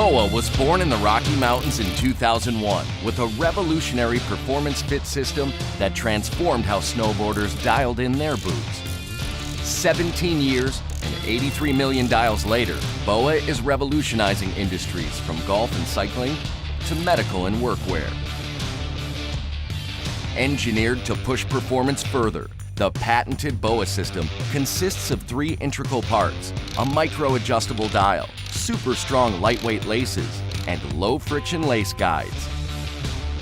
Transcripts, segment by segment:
Boa was born in the Rocky Mountains in 2001 with a revolutionary performance fit system that transformed how snowboarders dialed in their boots. 17 years and 83 million dials later, Boa is revolutionizing industries from golf and cycling to medical and workwear. Engineered to push performance further, the patented Boa system consists of 3 integral parts: a micro-adjustable dial, super strong lightweight laces, and low-friction lace guides.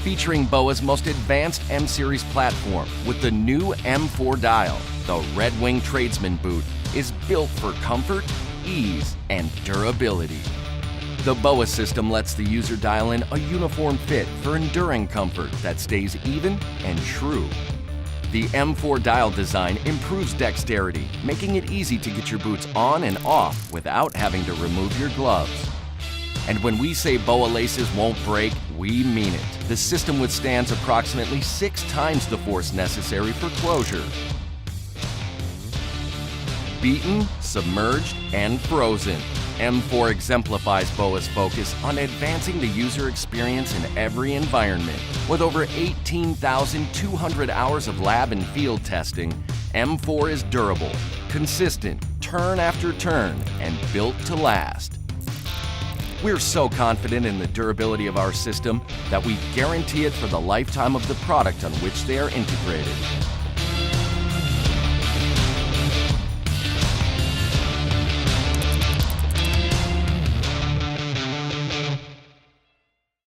Featuring Boa's most advanced M-Series platform with the new M4 dial, the Red Wing Tradesman boot is built for comfort, ease, and durability. The Boa system lets the user dial in a uniform fit for enduring comfort that stays even and true. The M4 dial design improves dexterity, making it easy to get your boots on and off without having to remove your gloves. And when we say Boa laces won't break, we mean it. The system withstands approximately 6 times the force necessary for closure. Beaten, submerged, and frozen, M4 exemplifies Boa's focus on advancing the user experience in every environment. With over 18,200 hours of lab and field testing, M4 is durable, consistent, turn after turn, and built to last. We're so confident in the durability of our system that we guarantee it for the lifetime of the product on which they are integrated.